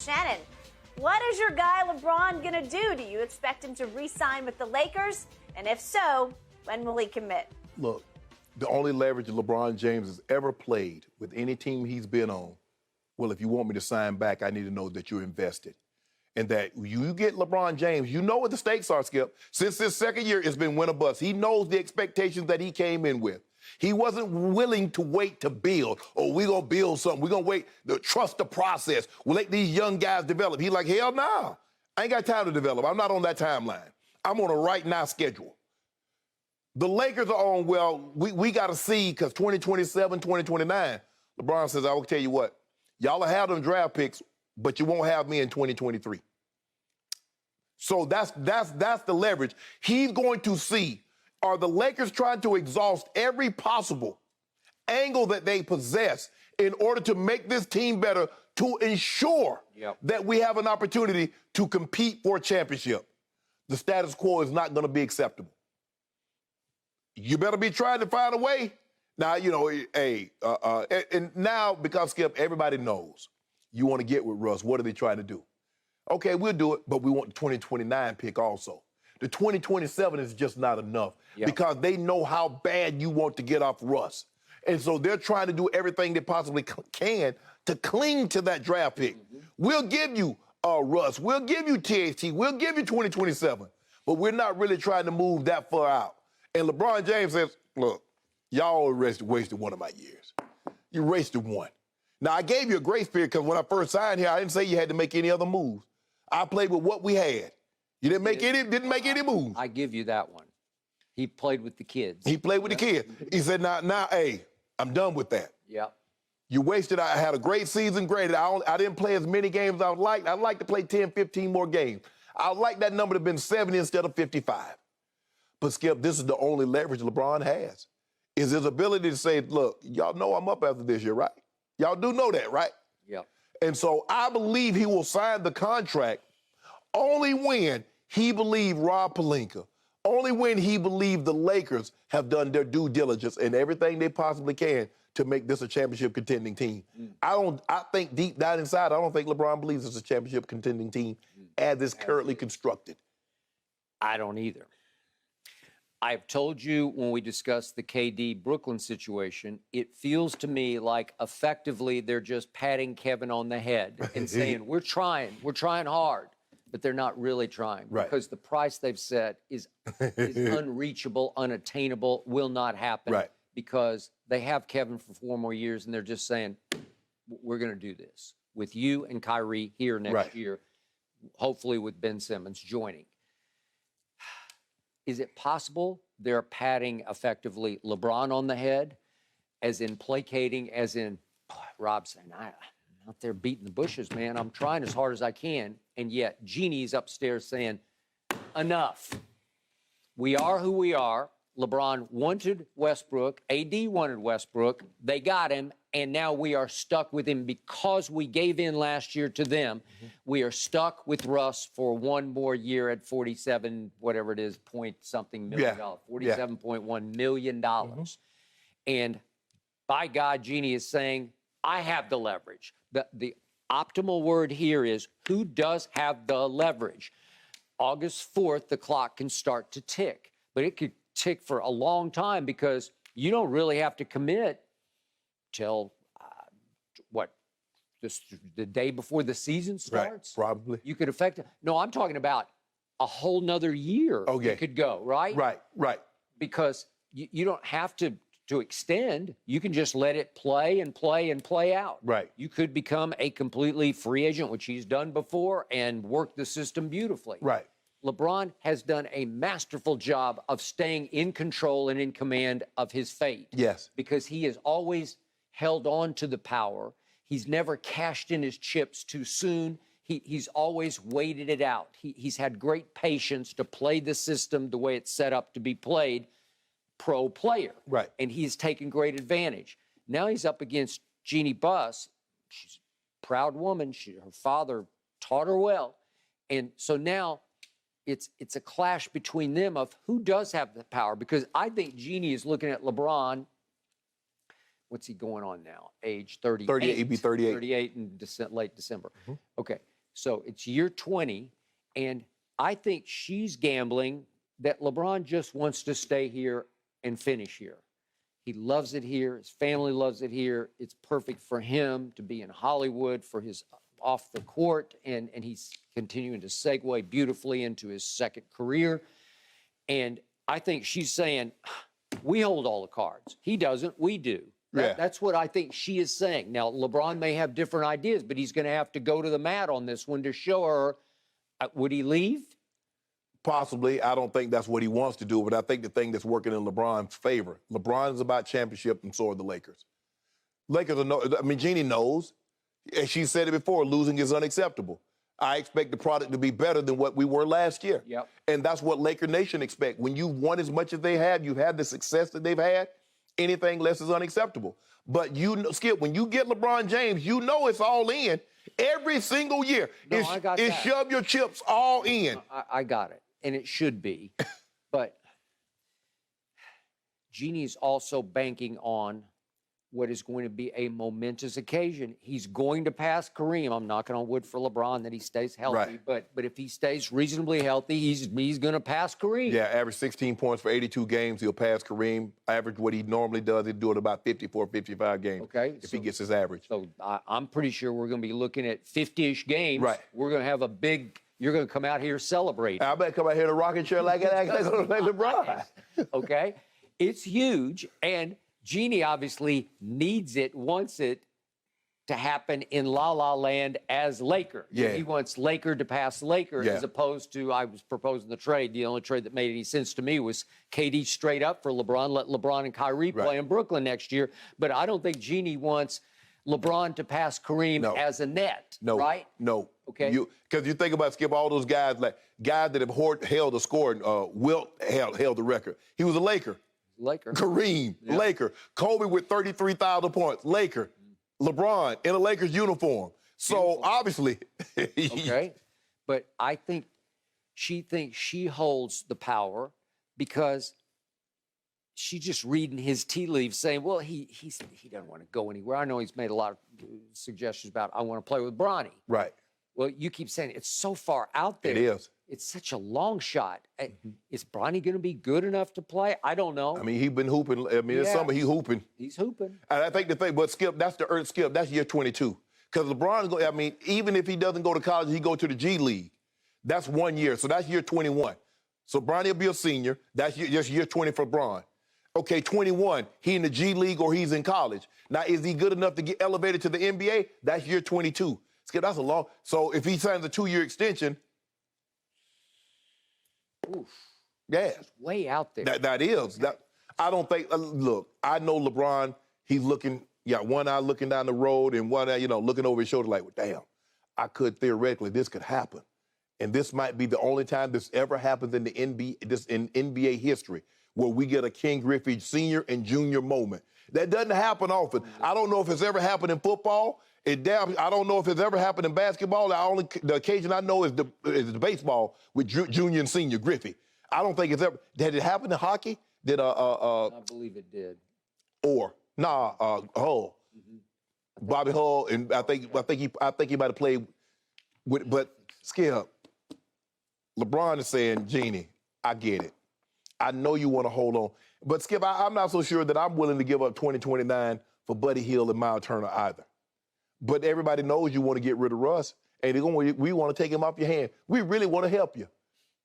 Shannon, what is your guy LeBron going to do? Do you expect him to re-sign with the Lakers? And if so, when will he commit? Look, the only leverage LeBron James has ever played with any team he's been on, well, if you want me to sign back, I need to know that you're invested. And that you get LeBron James, you know what the stakes are, Skip. Since his second year, it's been win or bust. He knows the expectations that he came in with. He wasn't willing to wait to build. Oh, we're going to build something. We're going to wait to trust the process. We'll let these young guys develop. He's like, hell no. I ain't got time to develop. I'm not on that timeline. I'm on a right now schedule. The Lakers are on, well, we got to see because 2027, 2029, LeBron says, I will tell you what, y'all will have them draft picks, but you won't have me in 2023. So that's the leverage. He's going to see, are the Lakers trying to exhaust every possible angle that they possess in order to make this team better to ensure that we have an opportunity to compete for a championship? The status quo is not going to be acceptable. You better be trying to find a way. Now, you know, and now, because, Skip, everybody knows you want to get with Russ. What are they trying to do? Okay, we'll do it, but we want the 2029 pick also. The 2027 is just not enough because they know how bad you want to get off Russ. And so they're trying to do everything they possibly can to cling to that draft pick. We'll give you Russ. We'll give you THT. We'll give you 2027. But we're not really trying to move that far out. And LeBron James says, look, y'all wasted one of my years. You wasted one. Now, I gave you a grace period because when I first signed here, I didn't say you had to make any other moves. I played with what we had. You didn't make any moves. I give you that one. He played with the kids. He played with the kids. He said, now, hey, I'm done with that. Yep. You wasted. I had a great season, great. I didn't play as many games as I would like. I'd like to play 10, 15 more games. I'd like that number to have been 70 instead of 55. But, Skip, this is the only leverage LeBron has, is his ability to say, look, y'all know I'm up after this year, right? Y'all do know that, right? Yep. And so I believe he will sign the contract only when he believes Rob Pelinka, only when he believes the Lakers have done their due diligence and everything they possibly can to make this a championship contending team. I think deep down inside, I don't think LeBron believes it's a championship contending team as it's currently constructed. I don't either. I've told you when we discussed the KD Brooklyn situation, it feels to me like effectively they're just patting Kevin on the head and saying, we're trying hard, but they're not really trying because the price they've set is unreachable, unattainable, will not happen because they have Kevin for 4 more years and they're just saying, we're going to do this with you and Kyrie here next year, hopefully with Ben Simmons joining. Is it possible they're patting effectively LeBron on the head, as in placating, as in, Rob saying, I'm out there beating the bushes, man. I'm trying as hard as I can. And yet Jeannie's upstairs saying, enough. We are who we are. LeBron wanted Westbrook. AD wanted Westbrook. They got him. And now we are stuck with him because we gave in last year to them. We are stuck with Russ for 1 more year at 47, whatever it is, point something million dollars, $47.1 million. And by God, Jeannie is saying, I have the leverage. The optimal word here is, who does have the leverage? August 4th, the clock can start to tick. But it could tick for a long time because you don't really have to commit till the day before the season starts? Probably. You could affect it. No, I'm talking about a whole nother year you could go, right? Right. Because you don't have to extend. You can just let it play and play and play out. Right. You could become a completely free agent, which he's done before, and work the system beautifully. Right. LeBron has done a masterful job of staying in control and in command of his fate. Yes. Because he has always held on to the power. He's never cashed in his chips too soon. He's always waited it out. He's had great patience to play the system the way it's set up to be played, pro player. Right. And he's taken great advantage. Now he's up against Jeannie Buss. She's a proud woman. Her father taught her well. And so now it's a clash between them of who does have the power. Because I think Jeannie is looking at LeBron what's he going on now? Age 38. 38, he'd be 38. 38 in late December. Okay, so it's year 20, and I think she's gambling that LeBron just wants to stay here and finish here. He loves it here. His family loves it here. It's perfect for him to be in Hollywood for his off the court, and he's continuing to segue beautifully into his second career. And I think she's saying, we hold all the cards. He doesn't, we do. That's what I think she is saying. Now, LeBron may have different ideas, but he's going to have to go to the mat on this one to show her, would he leave? Possibly. I don't think that's what he wants to do, but I think the thing that's working in LeBron's favor. LeBron is about championship, and so are the Lakers. Lakers are Jeannie knows. And she said it before, losing is unacceptable. I expect the product to be better than what we were last year. Yep. And that's what Laker Nation expect. When you've won as much as they have, you've had the success that they've had, anything less is unacceptable. But you know, Skip, when you get LeBron James, you know it's all in every single year. No, I got that. Shove your chips all in. I got it. And it should be. But Jeannie's also banking on what is going to be a momentous occasion. He's going to pass Kareem. I'm knocking on wood for LeBron that he stays healthy. Right. But if he stays reasonably healthy, he's going to pass Kareem. Yeah, average 16 points for 82 games. He'll pass Kareem. Average what he normally does, he'll do it about 54, 55 games. Okay. If he gets his average. So I'm pretty sure we're going to be looking at 50-ish games. Right. We're going to have a big, you're going to come out here celebrating. I better come out here in a rocking chair like LeBron. Okay. It's huge. And Jeannie obviously needs it, wants it to happen in La La Land as Laker. Yeah. He wants Laker to pass Laker Yeah. as opposed to, I was proposing the trade. The only trade that made any sense to me was KD straight up for LeBron, let LeBron and Kyrie play in Brooklyn next year. But I don't think Jeannie wants LeBron to pass Kareem as a net, right? No. Okay. Because you think about, Skip, all those guys that have held the score, Wilt held the record. He was a Laker. Laker. Kareem, Laker. Kobe with 33,000 points, Laker. LeBron in a Lakers uniform. So, obviously. Okay. But I think she thinks she holds the power because she's just reading his tea leaves saying, well, he doesn't want to go anywhere. I know he's made a lot of suggestions about, I want to play with Bronny. Right. Well, you keep saying it's so far out there. It is. It's such a long shot. Is Bronny going to be good enough to play? I don't know. I mean, he's been hooping. I mean, this summer he's hooping. He's hooping. And I think the thing, but Skip, that's year 22. Because LeBron, even if he doesn't go to college, he go to the G League. That's 1 year. So that's year 21. So Bronny will be a senior. That's just year 20 for Bron. Okay, 21, he in the G League or he's in college. Now, is he good enough to get elevated to the NBA? That's year 22. Skip, that's a long. So if he signs a 2-year extension, oof. Yeah. It's way out there. That is. Okay. I don't think, look, I know LeBron, he's looking, one eye looking down the road and one eye, looking over his shoulder like, well, damn, I could theoretically, this could happen. And this might be the only time this ever happens in the NBA history where we get a King Griffey Sr. and Jr. moment. That doesn't happen often. I don't know if it's ever happened in football. I don't know if it's ever happened in basketball. The occasion I know is the baseball with Junior and Senior Griffey. I don't think it's ever. Did it happen in hockey? I believe it did. Hull. Bobby Hull, and I think he might have played with. But Skip, LeBron is saying, Jeannie, I get it. I know you want to hold on, but Skip, I'm not so sure that I'm willing to give up 2029 for Buddy Hield and Miles Turner either. But everybody knows you want to get rid of Russ, and we want to take him off your hand. We really want to help you,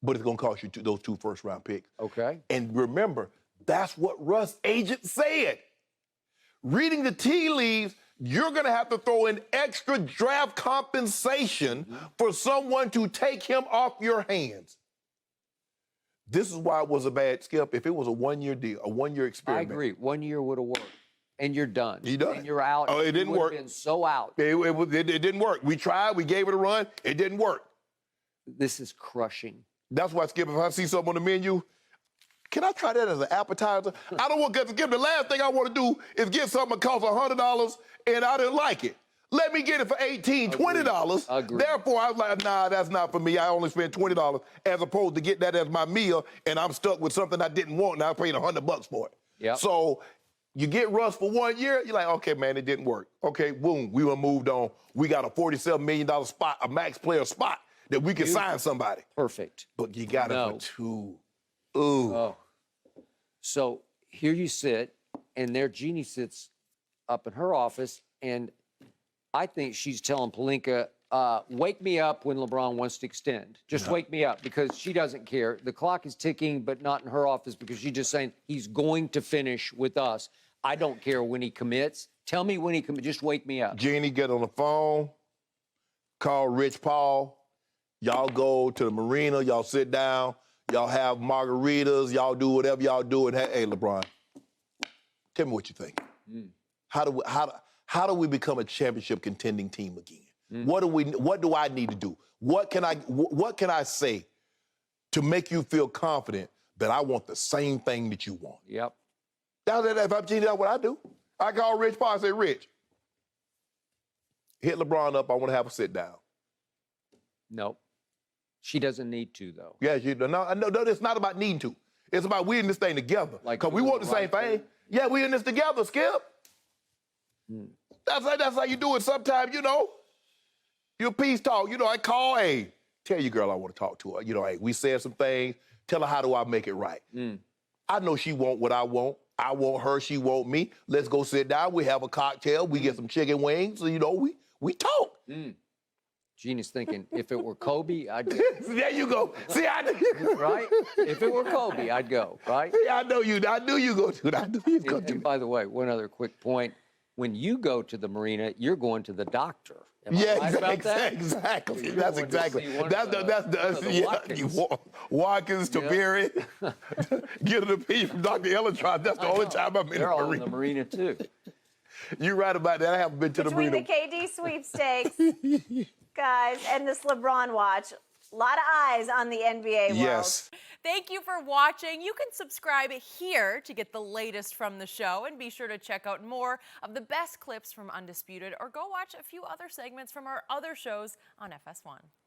but it's going to cost you those 2 first-round picks. Okay. And remember, that's what Russ' agent said. Reading the tea leaves, you're going to have to throw in extra draft compensation for someone to take him off your hands. This is why it was a bad Skip. If it was a 1-year deal, a 1-year experiment. I agree. 1 year would have worked. And you're done. You're done. And you're out. Oh, it didn't work. Been so out. It didn't work. We tried. We gave it a run. It didn't work. This is crushing. That's why, Skip, if I see something on the menu, can I try that as an appetizer? I don't want to Skip. The last thing I want to do is get something that costs $100 and I didn't like it. Let me get it for $18, $20. Agreed. Therefore, I was like, nah, that's not for me. I only spent $20 as opposed to get that as my meal, and I'm stuck with something I didn't want, and I paid $100 for it. Yep. So You get Russ for 1 year, you're like, okay, man, it didn't work. Okay, boom, we were moved on. We got a $47 million spot, a max player spot that we can sign somebody. Perfect. But you got it for 2. Ooh. Oh. So here you sit, and there Jeannie sits up in her office, and I think she's telling Pelinka, wake me up when LeBron wants to extend. Just wake me up, because she doesn't care. The clock is ticking, but not in her office, because she's just saying he's going to finish with us. I don't care when he commits. Tell me when he commits. Just wake me up. Jeannie, get on the phone, call Rich Paul. Y'all go to the marina. Y'all sit down. Y'all have margaritas. Y'all do whatever y'all do. And hey, LeBron, tell me what you think. How do we become a championship contending team again? What do I need to do? What can I say to make you feel confident that I want the same thing that you want? Yep. If I'm Jeannie, that's what I do. I call Rich Paul and say, Rich, hit LeBron up. I want to have a sit down. Nope. She doesn't need to, though. Yeah, no, it's not about needing to. It's about we in this thing together. Because we want the same thing. Yeah, we in this together, Skip. That's how you do it sometimes, Your peace talk. I call, hey, tell your girl I want to talk to her. Hey, we said some things. Tell her how do I make it right. I know she want what I want. I want her, she want me. Let's go sit down. We have a cocktail. We get some chicken wings. So, we talk. Jeannie's thinking, if it were Kobe, I'd go. There you go. See, I knew. Right? If it were Kobe, I'd go, right? See, I knew you go to. I knew you'd go to. And by the way, one other quick point. When you go to the marina, you're going to the doctor. Am I right about that? Exactly. That's exactly. Watkins, Taveri, get an opinion from Dr. Ellentrop. That's the only time I'm in the marina. They're all in the marina, too. You're right about that. I haven't been to the marina. Between the KD sweepstakes, guys, and this LeBron watch, a lot of eyes on the NBA world. Yes. Thank you for watching. You can subscribe here to get the latest from the show, and be sure to check out more of the best clips from Undisputed, or go watch a few other segments from our other shows on FS1.